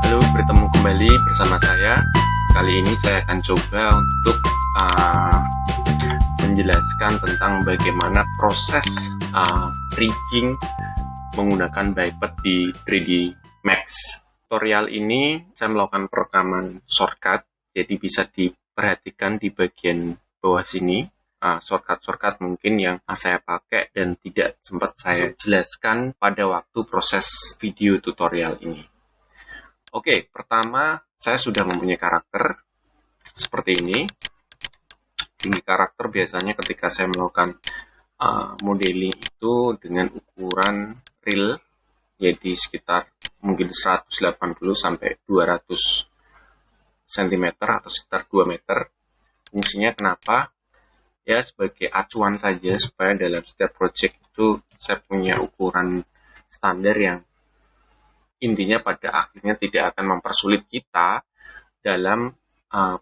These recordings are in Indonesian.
Halo, bertemu kembali bersama saya. Kali ini saya akan coba untuk menjelaskan tentang bagaimana proses rigging menggunakan Biped di 3D Max. Tutorial ini saya melakukan perekaman shortcut, jadi bisa diperhatikan di bagian bawah sini. Shortcut mungkin yang saya pakai dan tidak sempat saya jelaskan pada waktu proses video tutorial ini. Oke, pertama saya sudah mempunyai karakter seperti ini. Tinggi karakter biasanya ketika saya melakukan modeling itu dengan ukuran real, jadi sekitar mungkin 180 sampai 200 cm atau sekitar 2 meter. Fungsinya kenapa? Ya, sebagai acuan saja supaya dalam setiap project itu saya punya ukuran standar yang intinya pada akhirnya tidak akan mempersulit kita dalam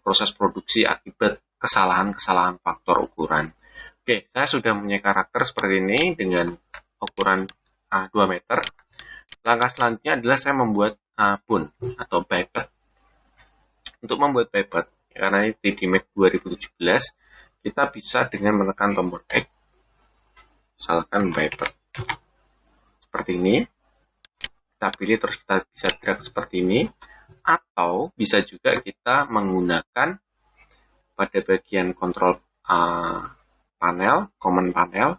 proses produksi akibat kesalahan-kesalahan faktor ukuran. Oke, saya sudah mempunyai karakter seperti ini dengan ukuran 2 meter. Langkah selanjutnya adalah saya membuat bone atau Biped. Untuk membuat Biped, karena ini 3D Max 2017, kita bisa dengan menekan tombol X, misalkan Biped seperti ini. Kita pilih terus kita bisa drag seperti ini, atau bisa juga kita menggunakan pada bagian kontrol panel, command panel.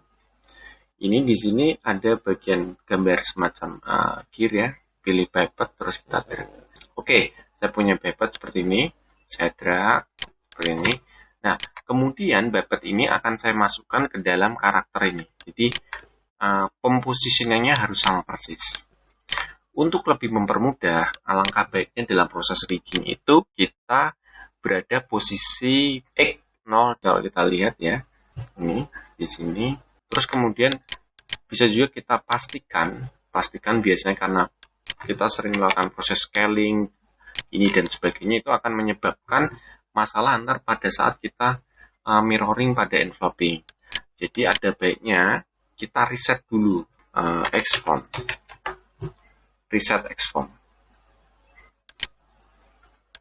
Ini di sini ada bagian gambar semacam gear ya, pilih Biped terus kita drag. Oke, saya punya Biped seperti ini, saya drag seperti ini. Nah, kemudian Biped ini akan saya masukkan ke dalam karakter ini. Jadi pempositioningnya harus sama persis. Untuk lebih mempermudah, alangkah baiknya dalam proses rigging itu kita berada posisi X0 kalau kita lihat ya, ini di sini. Terus kemudian bisa juga kita pastikan biasanya karena kita sering melakukan proses scaling ini dan sebagainya, itu akan menyebabkan masalah antar pada saat kita mirroring pada enveloping. Jadi ada baiknya kita reset dulu Xform. Reset Xform.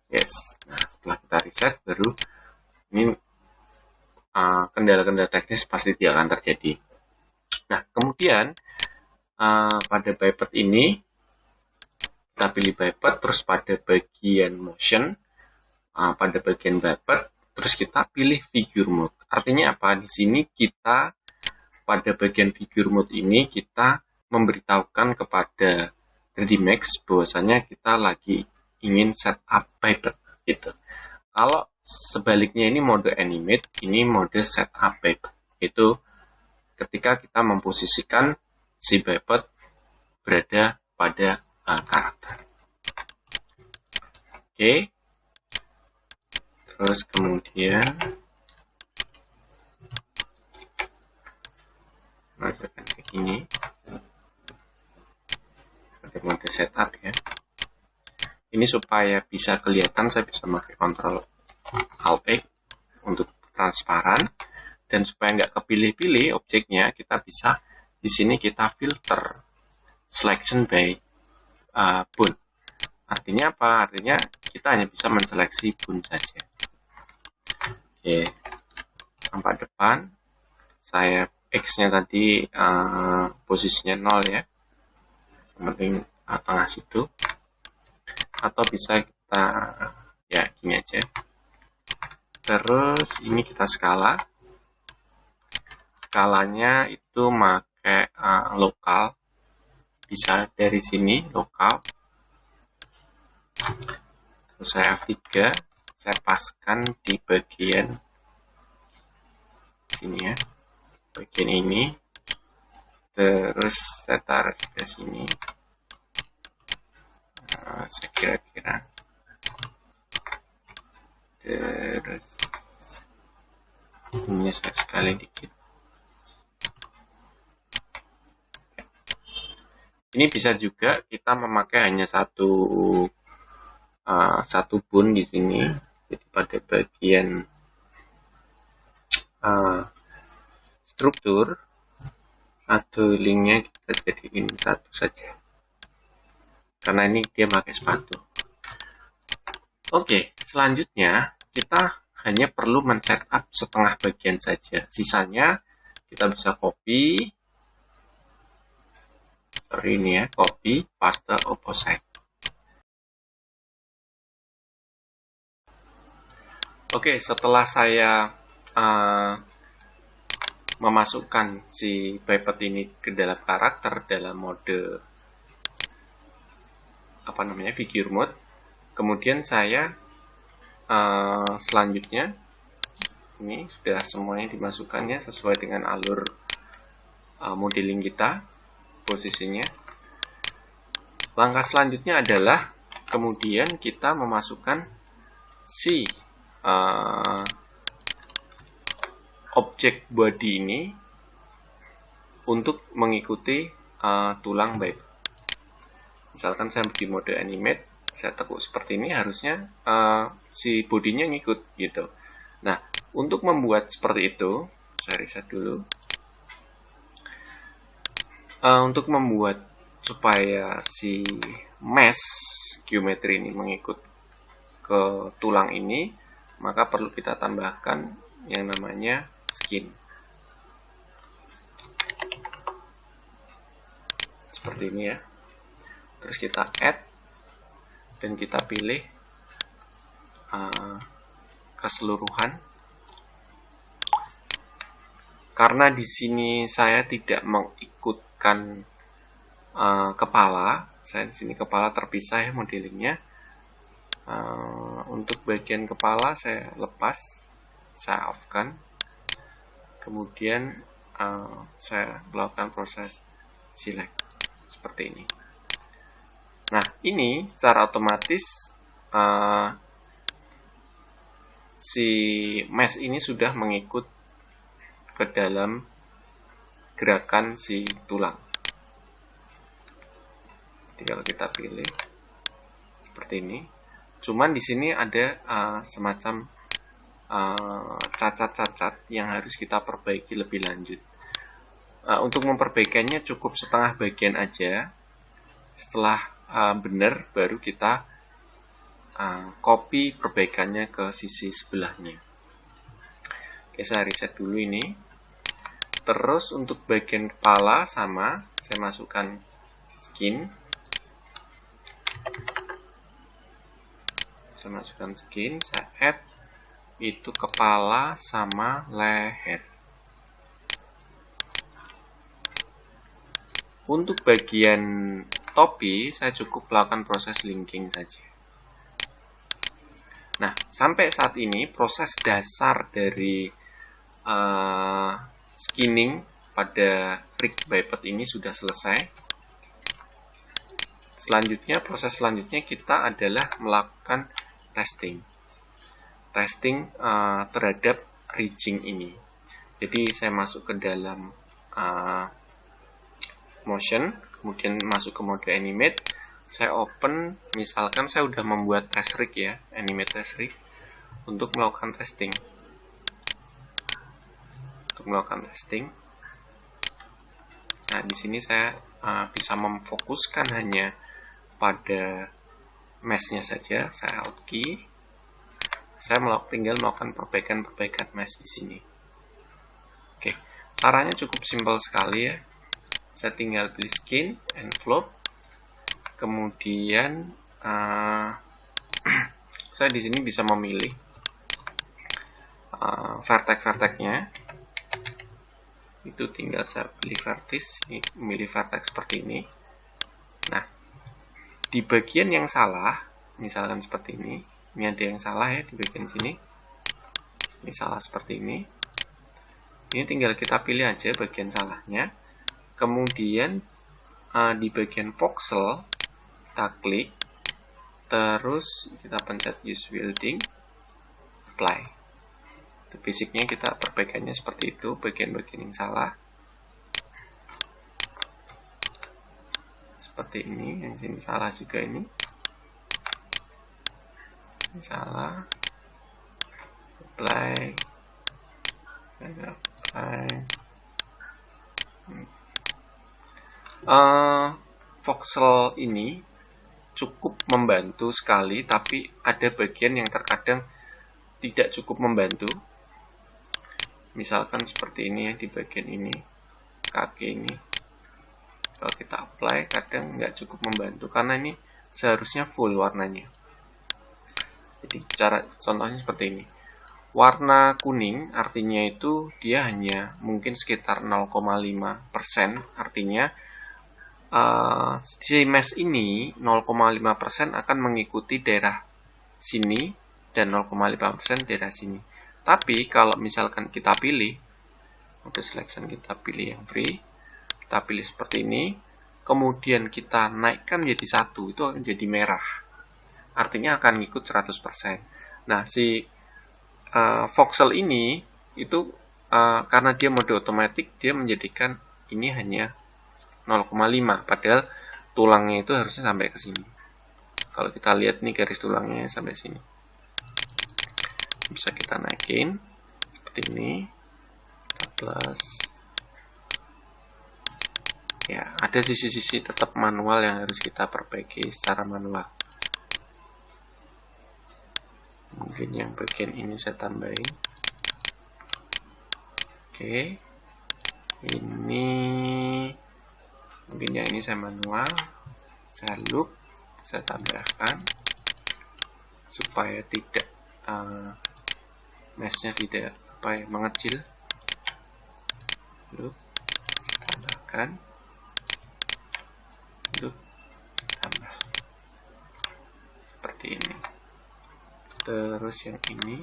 Yes. Nah, setelah kita reset baru ini kendala-kendala teknis pasti tidak akan terjadi. Nah, kemudian pada Biped ini kita pilih Biped, terus pada bagian motion, pada bagian Biped, terus kita pilih figure mode. Artinya apa? Di sini kita pada bagian figure mode ini kita memberitahukan kepada 3D Max bahwasanya kita lagi ingin setup Biped gitu. Kalau sebaliknya ini mode animate, ini mode setup Biped. Itu ketika kita memposisikan si Biped berada pada karakter. Oke. Terus kemudian masukkan ke sini. Mode setup ya. Ini supaya bisa kelihatan, saya bisa pakai Ctrl Alt X untuk transparan, dan supaya nggak kepilih-pilih objeknya, kita bisa di sini kita filter selection by bone. Artinya apa? Artinya kita hanya bisa menseleksi bone saja. Oke, nampak depan saya X-nya tadi posisinya 0 ya. Penting tengah situ, atau bisa kita ya gini aja. Terus ini kita skalanya itu pakai lokal, bisa dari sini lokal. Terus saya F3, saya paskan di bagian sini ya, bagian ini. Terus saya taruh ke sini. Saya kira-kira. Terus ini saya sekali dikit. Ini bisa juga kita memakai hanya satu bone di sini. Jadi pada bagian struktur atau linknya kita jadiin satu saja, karena ini dia pakai sepatu. Oke, selanjutnya kita hanya perlu men-setup setengah bagian saja. Sisanya kita bisa copy, seperti ini ya, copy, paste opposite. Oke, setelah saya memasukkan si pivot ini ke dalam karakter dalam mode figure mode, kemudian saya selanjutnya ini sudah semuanya dimasukkannya sesuai dengan alur modeling kita, posisinya. Langkah selanjutnya adalah kemudian kita memasukkan si objek body ini untuk mengikuti tulang biped. Misalkan saya di mode animate, saya tekuk seperti ini, harusnya si bodinya ngikut gitu. Nah, untuk membuat seperti itu, saya reset dulu. Untuk membuat supaya si mesh geometri ini mengikut ke tulang ini, maka perlu kita tambahkan yang namanya skin. Seperti ini ya. Terus kita add dan kita pilih keseluruhan. Karena di sini saya tidak mengikutkan kepala, saya di sini kepala terpisah ya modelingnya. Untuk bagian kepala saya lepas, saya off-kan. Kemudian saya melakukan proses select seperti ini. Nah, ini secara otomatis si mesh ini sudah mengikut ke dalam gerakan si tulang. Tinggal kita pilih seperti ini. Cuman di sini ada semacam cacat-cacat yang harus kita perbaiki lebih lanjut. Untuk memperbaikinya cukup setengah bagian aja. Setelah benar, baru kita copy perbaikannya ke sisi sebelahnya. Oke, saya reset dulu ini. Terus untuk bagian kepala sama, saya masukkan skin. Saya masukkan skin, saya add itu kepala sama leher. Untuk bagian topi, saya cukup melakukan proses linking saja. Nah, sampai saat ini proses dasar dari skinning pada rig biped ini sudah selesai. Selanjutnya, proses selanjutnya kita adalah melakukan testing terhadap ridging ini. Jadi saya masuk ke dalam motion, kemudian masuk ke mode animate, saya open, misalkan saya sudah membuat test rig ya, animate test rig, untuk melakukan testing. Nah, di sini saya bisa memfokuskan hanya pada mesh-nya saja. Saya out key. Saya tinggal melakukan perbaikan mesh di sini. Oke, caranya cukup simpel sekali ya. Saya tinggal pilih skin, envelope, kemudian saya di sini bisa memilih vertex-vertexnya. Itu tinggal saya pilih vertex, memilih vertex seperti ini. Nah, di bagian yang salah, misalkan seperti ini ada yang salah ya di bagian sini. Ini salah seperti ini. Ini tinggal kita pilih aja bagian salahnya. Kemudian di bagian voxel kita klik, terus kita pencet use building, apply. Itu basicnya kita perbaikannya seperti itu, bagian-bagian yang salah. Seperti ini, yang sini salah juga ini. Ini salah. Apply. Voxel ini cukup membantu sekali, tapi ada bagian yang terkadang tidak cukup membantu. Misalkan seperti ini ya, di bagian ini, kaki ini. Kalau kita apply, kadang nggak cukup membantu, karena ini seharusnya full warnanya. Jadi contohnya seperti ini. Warna kuning artinya itu dia hanya mungkin sekitar 0,5%, artinya si mesh ini 0,5% akan mengikuti daerah sini dan 0,5% daerah sini. Tapi kalau misalkan kita pilih mode selection, kita pilih yang free, kita pilih seperti ini, kemudian kita naikkan menjadi 1, itu akan jadi merah, artinya akan ngikut 100%. Nah, si voxel ini itu karena dia mode otomatis, dia menjadikan ini hanya 0,5, padahal tulangnya itu harusnya sampai ke sini. Kalau kita lihat nih, garis tulangnya sampai sini. Bisa kita naikin seperti ini, plus. Ya, ada sisi-sisi tetap manual yang harus kita perbaiki secara manual. Mungkin yang bagian ini saya tambahin. Oke, ini mungkin yang ini saya manual, saya loop, saya tambahkan supaya tidak meshnya tidak mengecil. Loop, saya tambahkan, loop, saya tambah seperti ini. Terus yang ini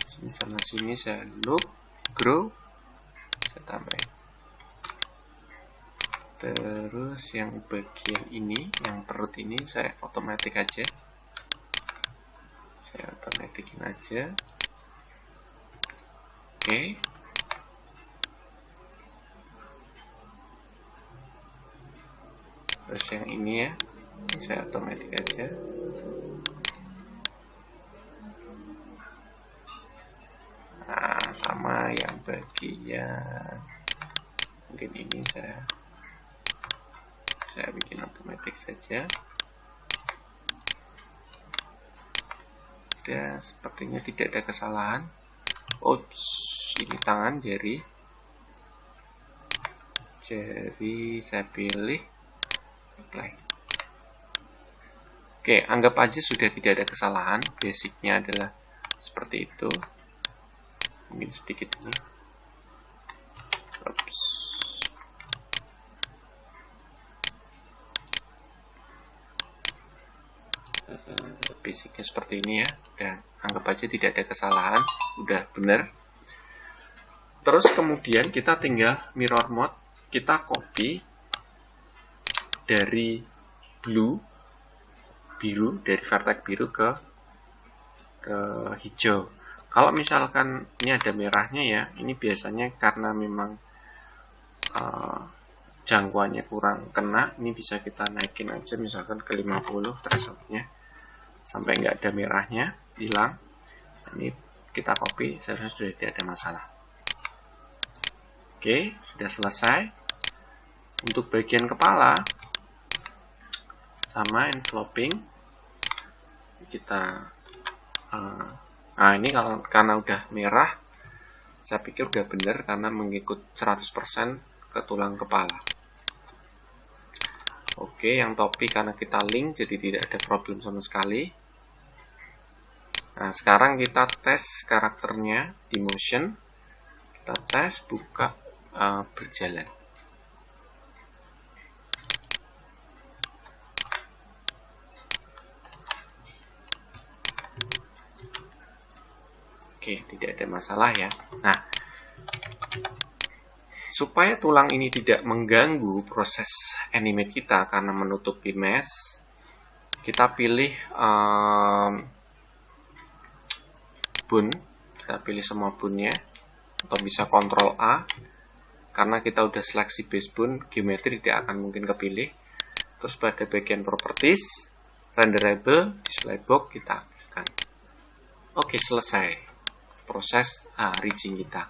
sini sama sini saya loop, grow, saya tambahin. Terus yang bagian ini, yang perut ini saya otomatis aja, saya otomatikin aja. Oke. Terus yang ini ya, saya otomatis aja. Nah, sama yang bagian mungkin ini saya bikin otomatis saja. Ya, sepertinya tidak ada kesalahan. Oops, ini tangan jari saya pilih apply. Oke, anggap aja sudah tidak ada kesalahan. Basicnya adalah seperti itu. Mungkin sedikit ini. Oops. Basicnya seperti ini ya. Dan anggap aja tidak ada kesalahan, udah benar. Terus kemudian kita tinggal mirror mode, kita copy dari biru, dari vertex biru ke hijau. Kalau misalkan ini ada merahnya ya, ini biasanya karena memang jangkauannya kurang kena, ini bisa kita naikin aja misalkan ke 50 thresholdnya sampai nggak ada merahnya, hilang. Ini kita copy, seharusnya sudah tidak ada masalah. Oke, sudah selesai. Untuk bagian kepala sama enveloping kita nah ini karena udah merah, saya pikir udah benar karena mengikut 100% ke tulang kepala. Oke, yang topi karena kita link jadi tidak ada problem sama sekali. Nah, sekarang kita tes karakternya di motion. Kita tes buka berjalan. Oke, tidak ada masalah ya. Nah, supaya tulang ini tidak mengganggu proses animate kita karena menutupi mesh, kita pilih bone, kita pilih semua bone-nya, atau bisa Ctrl A. Karena kita udah seleksi base bone, geometri tidak akan mungkin kepilih. Terus pada bagian properties, renderable, display box kita aktifkan. Oke, selesai proses rigging kita.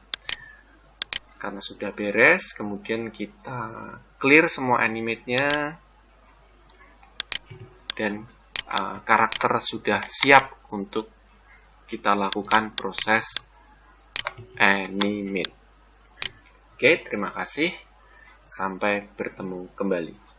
Karena sudah beres, kemudian kita clear semua animate-nya. dan karakter sudah siap untuk kita lakukan proses animate. Oke, terima kasih. Sampai bertemu kembali.